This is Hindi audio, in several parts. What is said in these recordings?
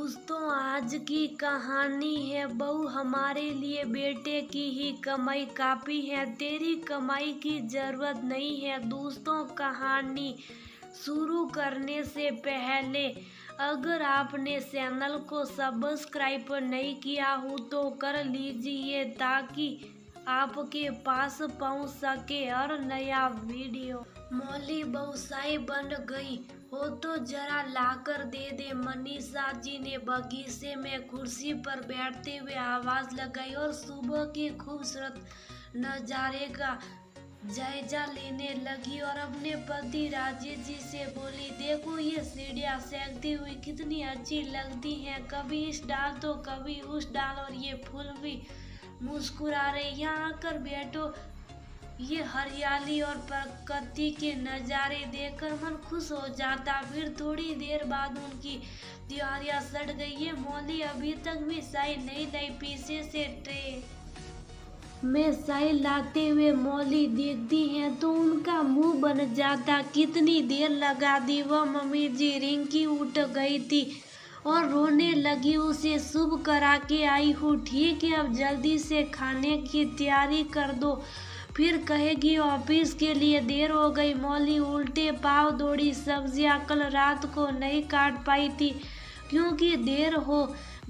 दोस्तों, आज की कहानी है बहू हमारे लिए बेटे की ही कमाई काफी है, तेरी कमाई की जरूरत नहीं है। दोस्तों, कहानी शुरू करने से पहले अगर आपने चैनल को सब्सक्राइब नहीं किया हो तो कर लीजिए ताकि आपके पास पहुंच सके हर नया वीडियो। मौली बहुसाई बन गई हो तो जरा लाकर दे दे, मनीषा जी ने बगीचे में कुर्सी पर बैठते हुए आवाज लगाई और सुबह के खूबसूरत नजारे का जायजा लेने लगी और अपने पति राजेश जी से बोली, देखो ये सीढ़ियाँ सैकती हुई कितनी अच्छी लगती हैं, कभी इस डाल तो कभी उस डाल, और ये फूल भी मुस्कुरा रहे, यहाँ आकर बैठो। ये हरियाली और प्रकृति के नज़ारे देखकर मन खुश हो जाता। फिर थोड़ी देर बाद उनकी तैयारियां सड़ गई। ये मौली अभी तक भी चाय नहीं लाई। पीछे से ट्रे में चाय लाते हुए मौली देखती हैं तो उनका मुंह बन जाता। कितनी देर लगा दी, वह मम्मी जी। रिंकी उठ गई थी और रोने लगी, उसे शुभ करा के आई हूँ। ठीक है, अब जल्दी से खाने की तैयारी कर दो, फिर कहेगी ऑफिस के लिए देर हो गई। मौली उल्टे पाँव दौड़ी। सब्जियां कल रात को नहीं काट पाई थी क्योंकि देर हो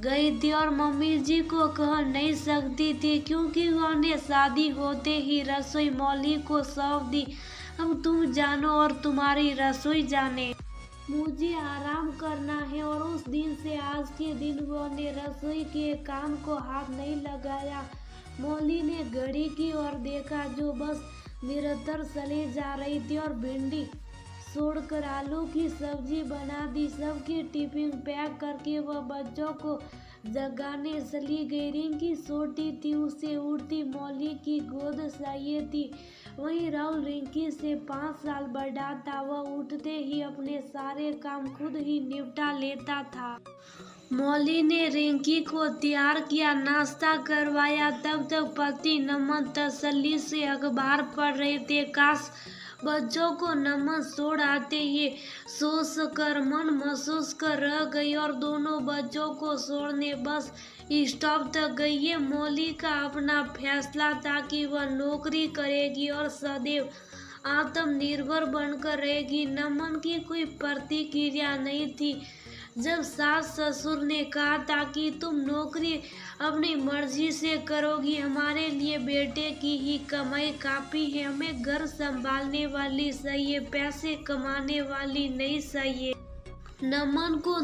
गई थी और मम्मी जी को कह नहीं सकती थी क्योंकि उन्हें शादी होते ही रसोई मौली को सौंप दी। अब तुम जानो और तुम्हारी रसोई जाने, मुझे आराम करना है। और उस दिन से आज के दिन उन्होंने रसोई के काम को हाथ नहीं लगाया। मौली ने घड़ी की ओर देखा जो बस निरंतर चली जा रही थी और भिंडी छोड़कर आलू की सब्जी बना दी। सबकी टिफिन पैक करके वह बच्चों को जगाने चली गई। रिंकी छोटी थी, उसे उड़ती मौली की गोद चाहिए थी। वहीं राहुल रिंकी से 5 साल बड़ा था। वह उठते ही अपने सारे काम खुद ही निपटा लेता था। मौली ने रिंकी को तैयार किया, नाश्ता करवाया। तब तक पति नमन तसल्ली से अखबार पढ़ रहे थे। काश बच्चों को नमन छोड़ आते, ये सोच कर मन महसूस कर रह गई और दोनों बच्चों को छोड़ने बस स्टॉप तक गई। ये मौली का अपना फैसला था कि वह नौकरी करेगी और सदैव आत्मनिर्भर बनकर रहेगी। नमन की कोई प्रतिक्रिया नहीं थी जब सास ससुर ने कहा था कि तुम नौकरी अपनी मर्जी से करोगी, हमारे लिए बेटे की ही कमाई काफी है, हमें घर संभालने वाली चाहिए, पैसे कमाने वाली नहीं चाहिए। नमन को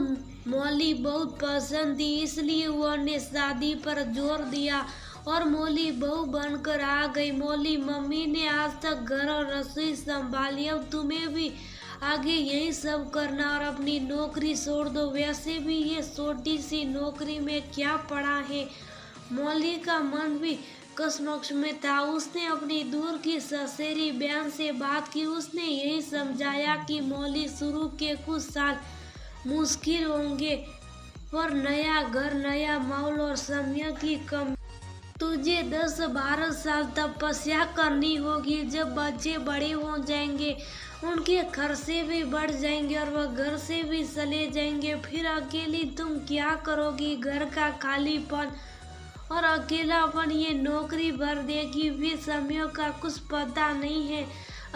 मौली बहुत पसंद थी, इसलिए उन्होंने शादी पर जोर दिया और मौली बहू बनकर आ गई। मौली, मम्मी ने आज तक घर और रसोई संभाली, अब तुम्हें भी आगे यही सब करना और अपनी नौकरी छोड़ दो। वैसे भी ये छोटी सी नौकरी में क्या पड़ा है। मौली का मन भी कश्मकश में था। उसने अपनी दूर की ससुरी बहन से बात की। उसने यही समझाया कि मौली शुरू के कुछ साल मुश्किल होंगे और नया घर, नया माहौल और समय की कमी। तुझे 10-12 साल तपस्या करनी होगी। जब बच्चे बड़े हो जाएंगे उनके खर्चे भी बढ़ जाएंगे और वह घर से भी चले जाएंगे। फिर अकेली तुम क्या करोगी। घर का खालीपन और अकेलापन ये नौकरी भर देगी। फिर समय का कुछ पता नहीं है।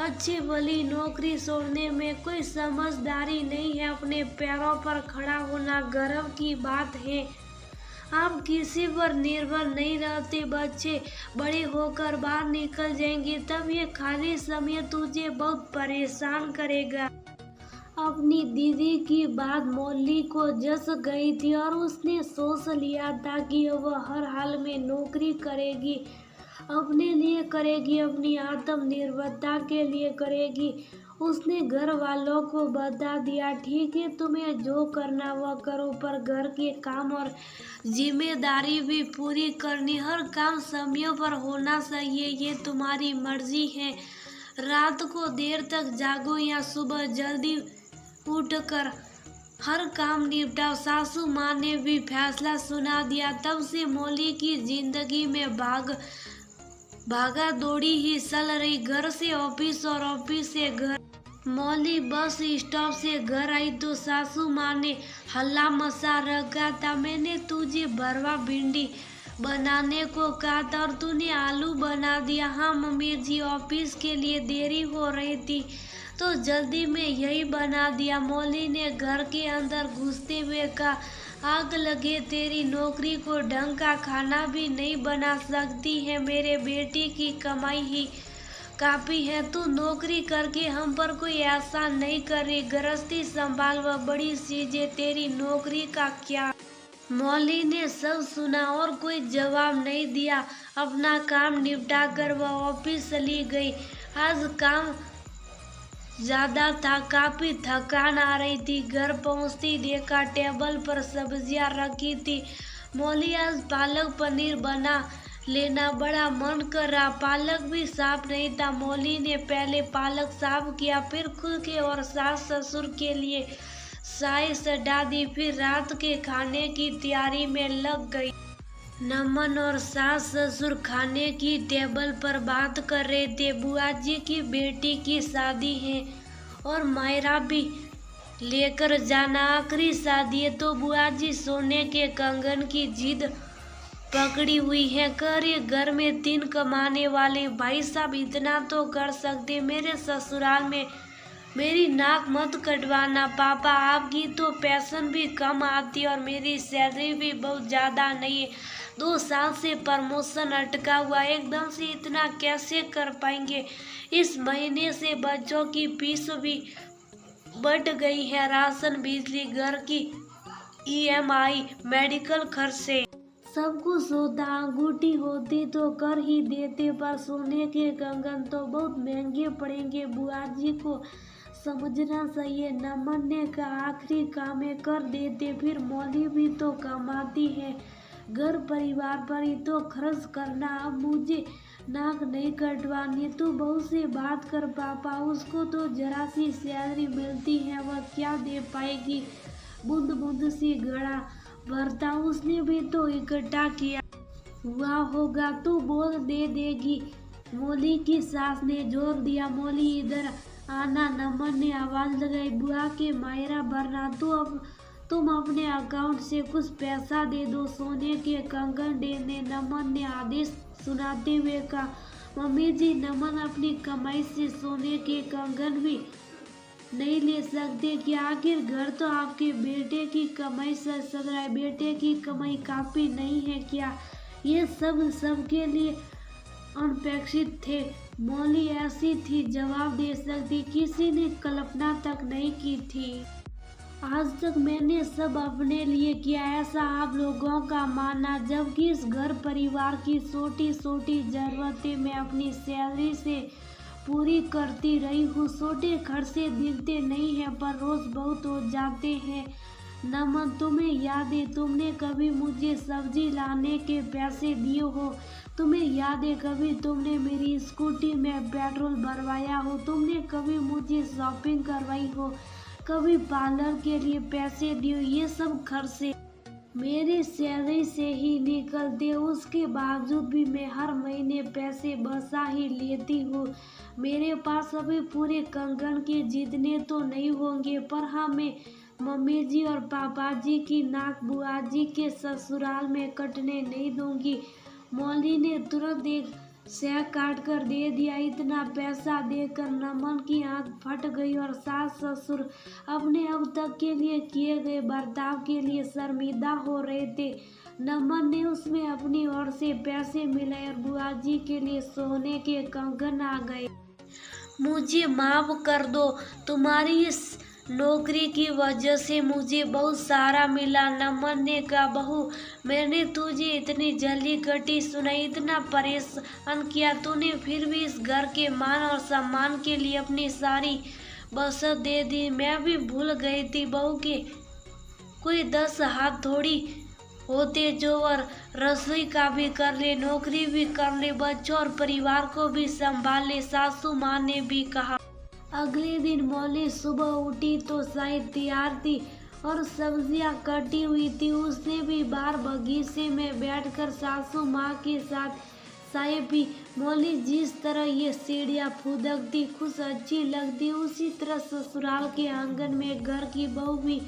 अच्छी भली नौकरी छोड़ने में कोई समझदारी नहीं है। अपने पैरों पर खड़ा होना गर्व की बात है। आप किसी पर निर्भर नहीं रहते। बच्चे बड़े होकर बाहर निकल जाएंगे, तब ये खाली समय तुझे बहुत परेशान करेगा। अपनी दीदी की बात मौली को जस गई थी और उसने सोच लिया था कि वह हर हाल में नौकरी करेगी, अपने लिए करेगी, अपनी आत्मनिर्भरता के लिए करेगी। उसने घर वालों को बता दिया, ठीक है, तुम्हें जो करना वह करो, पर घर के काम और जिम्मेदारी भी पूरी करनी। हर काम समय पर होना चाहिए, ये तुम्हारी मर्जी है। रात को देर तक जागो या सुबह जल्दी उठकर हर काम निपटाओ। सासू माँ ने भी फैसला सुना दिया। तब से मौली की जिंदगी में भागा दौड़ी ही चल रही। घर से ऑफिस और ऑफिस से घर। मौली बस स्टॉप से घर आई तो सासू माँ ने हल्ला मचा रखा था। मैंने तुझे भरवा भिंडी बनाने को कहा था और तूने आलू बना दिया। हाँ मम्मी जी, ऑफिस के लिए देरी हो रही थी तो जल्दी में यही बना दिया। मौली ने घर के अंदर घुसते हुए कहा, आग लगे तेरी नौकरी को, ढंग का खाना भी नहीं बना सकती है। मेरे बेटी की कमाई ही काफी है। तू नौकरी करके हम पर कोई एहसान नहीं करे। गृहस्थी संभाल, व बड़ी चीजें, तेरी नौकरी का क्या। मौली ने सब सुना और कोई जवाब नहीं दिया। अपना काम निपटा कर वह ऑफिस चली गई। आज काम ज्यादा था, काफी थकान आ रही थी। घर पहुंचती देखा टेबल पर सब्जियां रखी थी। मौली आज पालक पनीर बना लेना, बड़ा मन कर रहा। पालक भी साफ नहीं था। मौली ने पहले पालक साफ किया, फिर खुद के और सास ससुर के लिए चाय सजा दी, फिर रात के खाने की तैयारी में लग गई। नमन और सास ससुर खाने की टेबल पर बात कर रहे थे। बुआ जी की बेटी की शादी है और मायरा भी लेकर जाना, आखिरी शादी है तो बुआ जी सोने के कंगन की जिद पकड़ी हुई है। कर ये घर में 3 कमाने वाले भाई साहब इतना तो कर सकते। मेरे ससुराल में मेरी नाक मत कटवाना पापा, आपकी तो पेंशन भी कम आती और मेरी सैलरी भी बहुत ज़्यादा नहीं है। 2 साल से प्रमोशन अटका हुआ, एकदम से इतना कैसे कर पाएंगे। इस महीने से बच्चों की फीस भी बढ़ गई है, राशन, बिजली, घर की EMI, मेडिकल खर्च से सब कुछ होता। अंगूठी होती तो कर ही देते, पर सोने के कंगन तो बहुत महंगे पड़ेंगे। बुआ जी को समझना चाहिए। नमन ने कहा, आखिरी काम है कर देते, फिर मौली भी तो कमाती है, घर परिवार पर ही तो खर्च करना। अब मुझे नाक नहीं कटवानी। तू बहू से बात कर पापा, उसको तो जरा सी सैलरी मिलती है, वह क्या दे पाएगी। बूंद बूंद सी घड़ा भरता उसने भी तो इकट्ठा किया हुआ होगा, तू बोल दे देगी। मौली की सास ने जोर दिया, मौली इधर आना। नमन ने आवाज लगाई, बुआ के मायरा भरना, तुम अपने अकाउंट से कुछ पैसा दे दो, सोने के कंगन देने। नमन ने आदेश सुनाते हुए कहा, मम्मी जी, नमन अपनी कमाई से सोने के कंगन भी नहीं ले सकते क्या? आखिर घर तो आपके बेटे की कमाई से चल रहा है, बेटे की कमाई काफी नहीं है क्या? ये सब सबके लिए अनपेक्षित थे। मौली ऐसी थी, जवाब दे सकती, किसी ने कल्पना तक नहीं की थी। आज तक मैंने सब अपने लिए किया, ऐसा आप लोगों का मानना, जबकि इस घर परिवार की छोटी छोटी जरूरतें मैं अपनी सैलरी से पूरी करती रही हूँ। छोटे खर्चे दिखते नहीं हैं पर रोज बहुत हो जाते हैं। नमन, तुम्हें याद है तुमने कभी मुझे सब्जी लाने के पैसे दिए हो? तुम्हें याद है कभी तुमने मेरी स्कूटी में पेट्रोल भरवाया हो? तुमने कभी मुझे शॉपिंग करवाई हो? कभी पार्लर के लिए पैसे दिए? ये सब खर्चे मेरी सैलरी से ही निकलते, उसके बावजूद भी मैं हर महीने पैसे बचा ही लेती हूँ। मेरे पास अभी पूरे कंगन के जितने तो नहीं होंगे, पर हाँ, मैं मम्मी जी और पापा जी की नाक बुआ जी के ससुराल में कटने नहीं दूंगी। मौली ने तुरंत एक सेक काट कर दे दिया। इतना पैसा देकर नमन की आंख फट गई और सास ससुर अपने अब तक के लिए किए गए बर्ताव के लिए शर्मिंदा हो रहे थे। नमन ने उसमें अपनी ओर से पैसे मिलाए और बुआ जी के लिए सोने के कंगन आ गए। मुझे माफ कर दो, तुम्हारी इस नौकरी की वजह से मुझे बहुत सारा मिला। नमन ने कहा, बहू, मैंने तुझे इतनी जल्दी कटी सुनाई, इतना परेशान किया तूने, फिर भी इस घर के मान और सम्मान के लिए अपनी सारी बचत दे दी। मैं भी भूल गई थी बहू के कोई 10 हाथ थोड़ी होते जो और रसोई का भी कर ले, नौकरी भी कर ले, बच्चों और परिवार को भी संभाल ले, सासू माँ ने भी कहा। अगले दिन मौली सुबह उठी तो चाय तैयार थी और सब्जियां कटी हुई थी। उसने भी बाहर बगीचे में बैठकर सासू माँ के साथ साहिब भी। मौली जिस तरह ये सीढ़ियाँ फुदकती खुश अच्छी लगती, उसी तरह ससुराल के आंगन में घर की बहू भी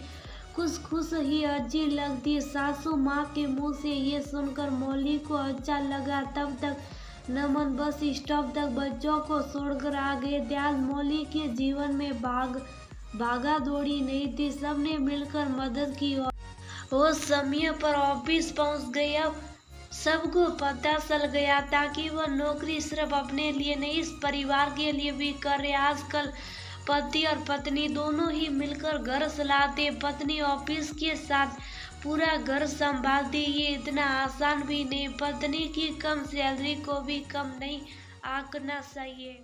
खुश खुश ही अच्छी लगती। सासू माँ के मुंह से ये सुनकर मौली को अच्छा लगा। तब तक नमन बस स्टॉप तक बच्चों को छोड़कर आ गए थे। आज मौली के जीवन में भागा दौड़ी नहीं थी, सबने मिलकर मदद की और वो समय पर ऑफिस पहुंच गई। अब सबको पता चल गया था कि वह नौकरी सिर्फ अपने लिए नहीं, इस परिवार के लिए भी कर रहे। आजकल पति और पत्नी दोनों ही मिलकर घर चलाते। पत्नी ऑफिस के साथ पूरा घर संभालती। ये इतना आसान भी नहीं। पत्नी की कम सैलरी को भी कम नहीं आंकना चाहिए।